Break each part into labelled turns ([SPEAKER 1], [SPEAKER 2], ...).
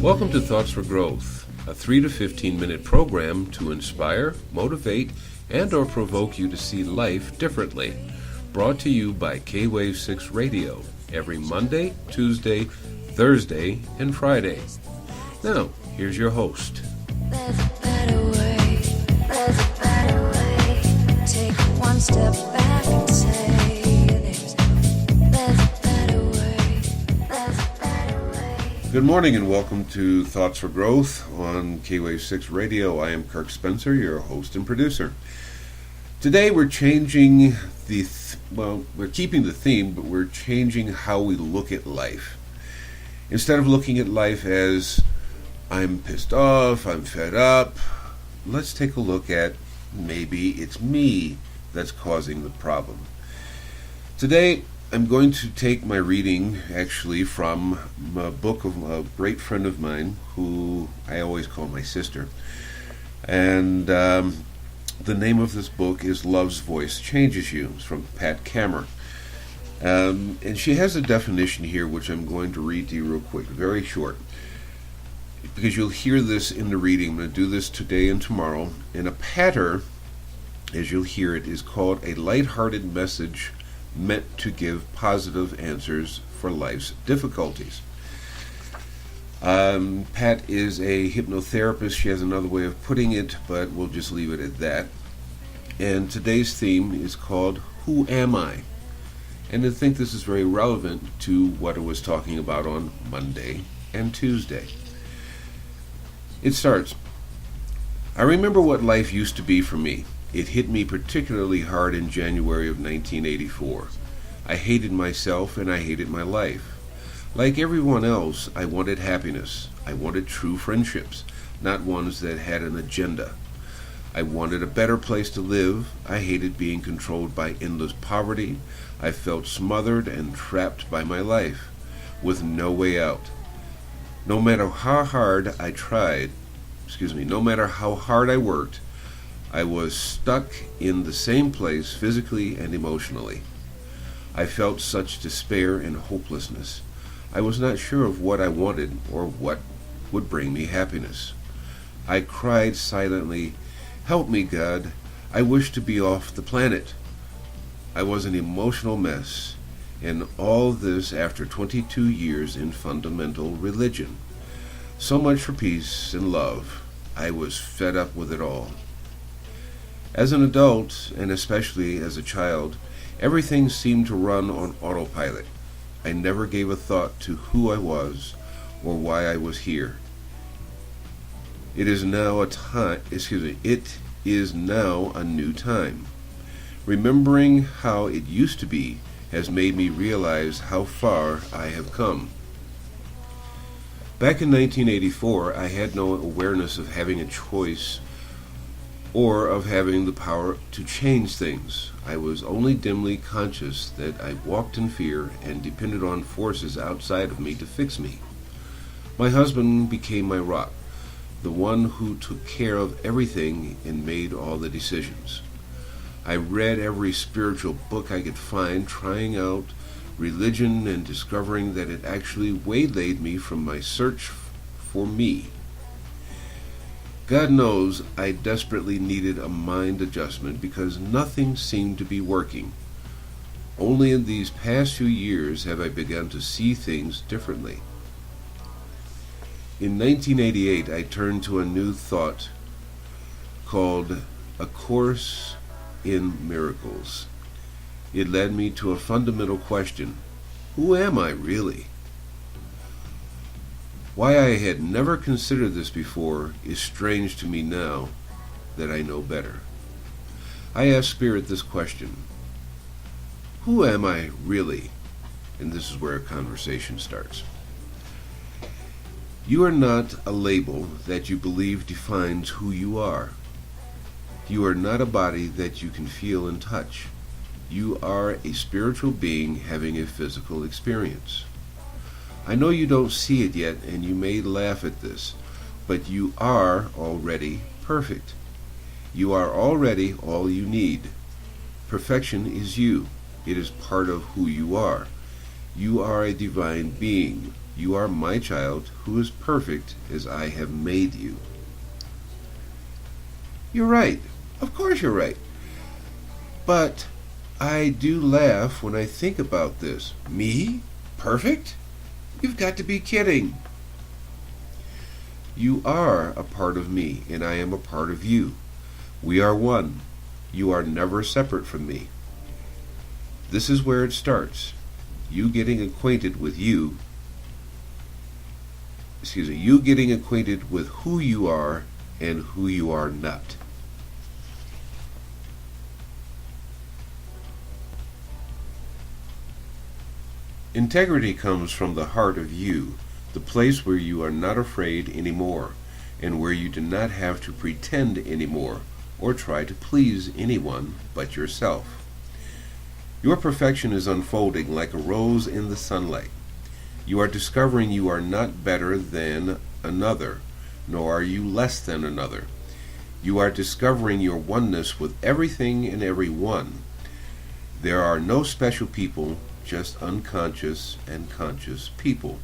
[SPEAKER 1] Welcome to Thoughts for Growth, a 3 to 15 minute program to inspire, motivate, and or provoke you to see life differently. Brought to you by K-Wave 6 Radio every Monday, Tuesday, Thursday, and Friday. Now, here's your host.
[SPEAKER 2] There's a better way, there's a better way. Take one step back and say there's a better way, there's a better way.
[SPEAKER 1] Good morning and welcome to Thoughts for Growth on K-Wave 6 Radio. I am Kirk Spencer, your host and producer. Today we're changing we're keeping the theme, but we're changing how we look at life. Instead of looking at life as I'm pissed off, I'm fed up, let's take a look at maybe it's me that's causing the problem. Today, I'm going to take my reading actually from a book of a great friend of mine who I always call my sister. And the name of this book is Love's Voice Changes You. It's from Pat Kammer. And she has a definition here which I'm going to read to you real quick, very short. Because you'll hear this in the reading. I'm going to do this today and tomorrow. And a patter, as you'll hear it, is called a lighthearted message meant to give positive answers for life's difficulties. Pat is a hypnotherapist. She has another way of putting it, but we'll just leave it at that. And today's theme is called Who Am I? And I think this is very relevant to what I was talking about on Monday and Tuesday. It starts, I remember what life used to be for me. It hit me particularly hard in January of 1984. I hated myself and I hated my life. Like everyone else, I wanted happiness. I wanted true friendships, not ones that had an agenda. I wanted a better place to live. I hated being controlled by endless poverty. I felt smothered and trapped by my life, with no way out. No matter how hard I worked, I was stuck in the same place physically and emotionally. I felt such despair and hopelessness. I was not sure of what I wanted or what would bring me happiness. I cried silently, "Help me, God. I wish to be off the planet." I was an emotional mess, and all this after 22 years in fundamental religion. So much for peace and love. I was fed up with it all. As an adult, and especially as a child, everything seemed to run on autopilot. I never gave a thought to who I was or why I was here. It is now a new time. Remembering how it used to be has made me realize how far I have come. Back in 1984, I had no awareness of having a choice or of having the power to change things. I was only dimly conscious that I walked in fear and depended on forces outside of me to fix me. My husband became my rock, the one who took care of everything and made all the decisions. I read every spiritual book I could find, trying out religion and discovering that it actually waylaid me from my search for me. God knows I desperately needed a mind adjustment because nothing seemed to be working. Only in these past few years have I begun to see things differently. In 1988, I turned to a new thought called A Course in Miracles. It led me to a fundamental question. Who am I really? Why I had never considered this before is strange to me now that I know better. I asked Spirit this question. Who am I really? And this is where a conversation starts. You are not a label that you believe defines who you are. You are not a body that you can feel and touch. You are a spiritual being having a physical experience. I know you don't see it yet, and you may laugh at this, but you are already perfect. You are already all you need. Perfection is you. It is part of who you are. You are a divine being, You are my child who is perfect as I have made you. You're right. Of course you're right. But I do laugh when I think about this. Me? Perfect? You've got to be kidding. You are a part of me, and I am a part of you. We are one. You are never separate from me. This is where it starts. You getting acquainted with you getting acquainted with who you are and who you are not. Integrity comes from the heart of you, the place where you are not afraid anymore, and where you do not have to pretend anymore or try to please anyone but yourself. Your perfection is unfolding like a rose in the sunlight. You are discovering you are not better than another, nor are you less than another. You are discovering your oneness with everything and everyone. There are no special people, just unconscious and conscious people.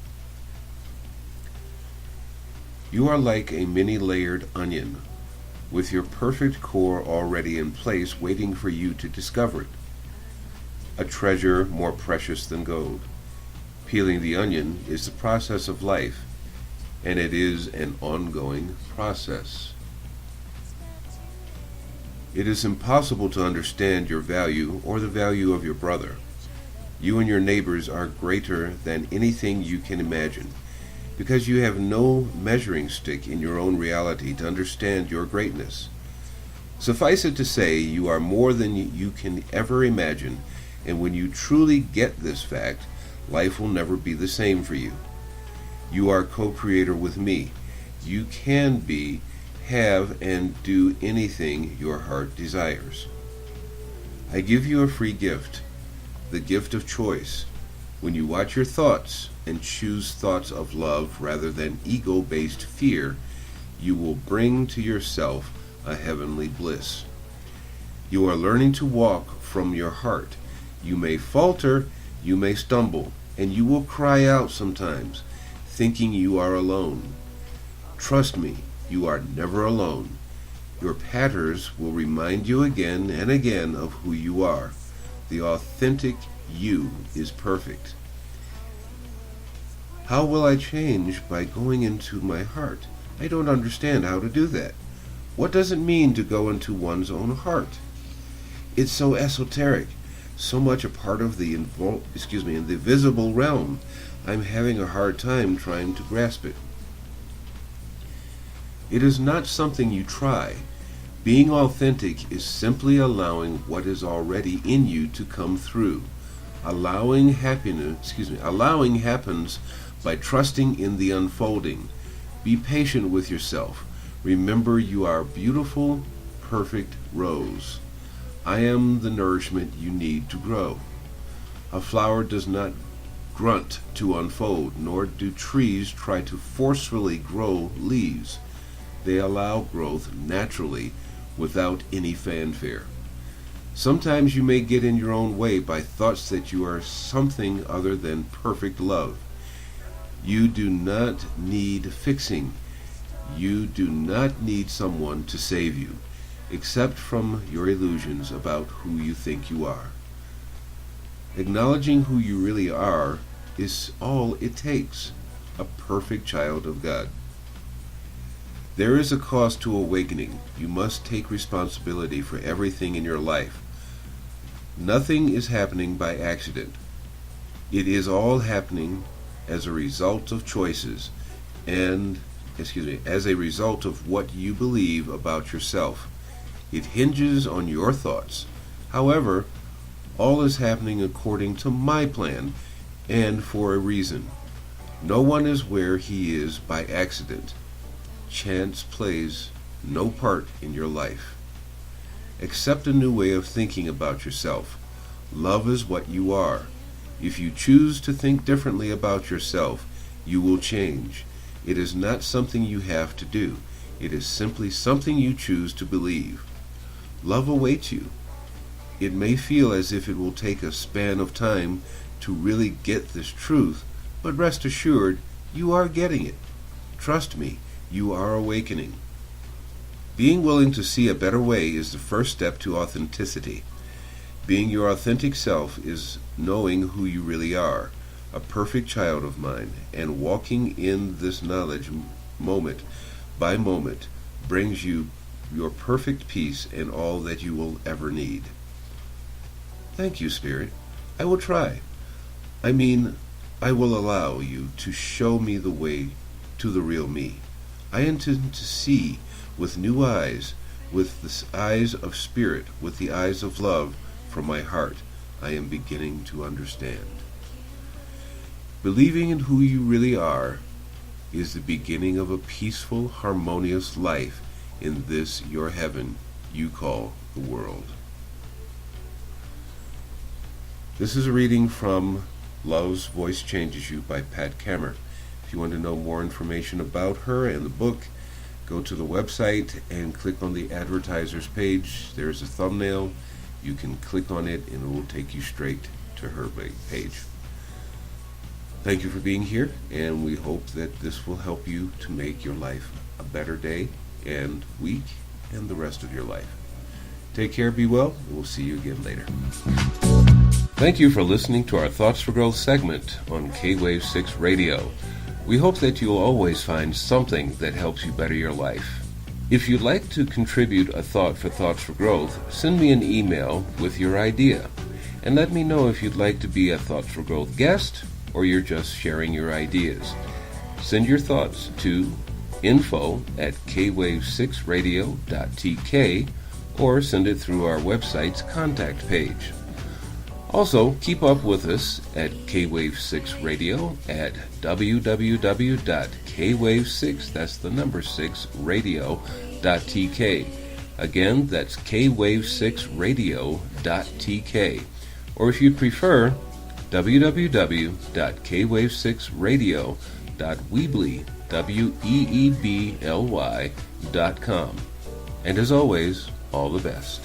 [SPEAKER 1] You are like a many-layered onion, with your perfect core already in place waiting for you to discover it. A treasure more precious than gold. Peeling the onion is the process of life, and it is an ongoing process. It is impossible to understand your value or the value of your brother. You and your neighbors are greater than anything you can imagine, because you have no measuring stick in your own reality to understand your greatness. Suffice it to say, you are more than you can ever imagine, and when you truly get this fact, life will never be the same for you. You are co-creator with me. You can be, have, and do anything your heart desires. I give you a free gift, the gift of choice. When you watch your thoughts and choose thoughts of love rather than ego-based fear, you will bring to yourself a heavenly bliss. You are learning to walk from your heart. You may falter, you may stumble, and you will cry out sometimes, thinking you are alone. Trust me, you are never alone. Your patterns will remind you again and again of who you are. The authentic you is perfect. How will I change? By going into my heart. I don't understand how to do that. What does it mean to go into one's own heart? It's so esoteric, so much a part of the invisible realm. I'm having a hard time trying to grasp it. It is not something you try. Being authentic is simply allowing what is already in you to come through. Allowing happens by trusting in the unfolding. Be patient with yourself. Remember, you are a beautiful, perfect rose. I am the nourishment you need to grow. A flower does not grunt to unfold, nor do trees try to forcefully grow leaves. They allow growth naturally, without any fanfare. Sometimes you may get in your own way by thoughts that you are something other than perfect love. You do not need fixing. You do not need someone to save you, except from your illusions about who you think you are. Acknowledging who you really are is all it takes. A perfect child of God. There is a cost to awakening. You must take responsibility for everything in your life. Nothing is happening by accident. It is all happening as a result of choices as a result of what you believe about yourself. It hinges on your thoughts. However, all is happening according to my plan and for a reason. No one is where he is by accident. Chance plays no part in your life. Accept a new way of thinking about yourself. Love is what you are. If you choose to think differently about yourself, you will change. It is not something you have to do. It is simply something you choose to believe. Love awaits you. It may feel as if it will take a span of time to really get this truth, But rest assured, you are getting it. Trust me, you are awakening. Being willing to see a better way is the first step to authenticity. Being your authentic self is knowing who you really are, a perfect child of mine, and walking in this knowledge moment by moment brings you your perfect peace and all that you will ever need. Thank you, Spirit. I will try. I will allow you to show me the way to the real me. I intend to see with new eyes, with the eyes of spirit, with the eyes of love from my heart. I am beginning to understand. Believing in who you really are is the beginning of a peaceful, harmonious life in this your heaven you call the world. This is a reading from Love's Voice Changes You by Pat Kammer. If you want to know more information about her and the book, go to the website and click on the advertisers page. There's a thumbnail. You can click on it and it will take you straight to her page. Thank you for being here, and we hope that this will help you to make your life a better day and week and the rest of your life. Take care, be well, and we'll see you again later. Thank you for listening to our Thoughts for Growth segment on K-Wave 6 Radio. We hope that you'll always find something that helps you better your life. If you'd like to contribute a thought for Thoughts for Growth, send me an email with your idea, and let me know if you'd like to be a Thoughts for Growth guest or you're just sharing your ideas. Send your thoughts to info@kwave6radio.tk or send it through our website's contact page. Also, keep up with us at K-Wave 6 Radio at www.kwave6, that's the number 6, radio.tk. Again, that's kwave6radio.tk. Or if you prefer, www.kwave6radio.weebly.com. And as always, all the best.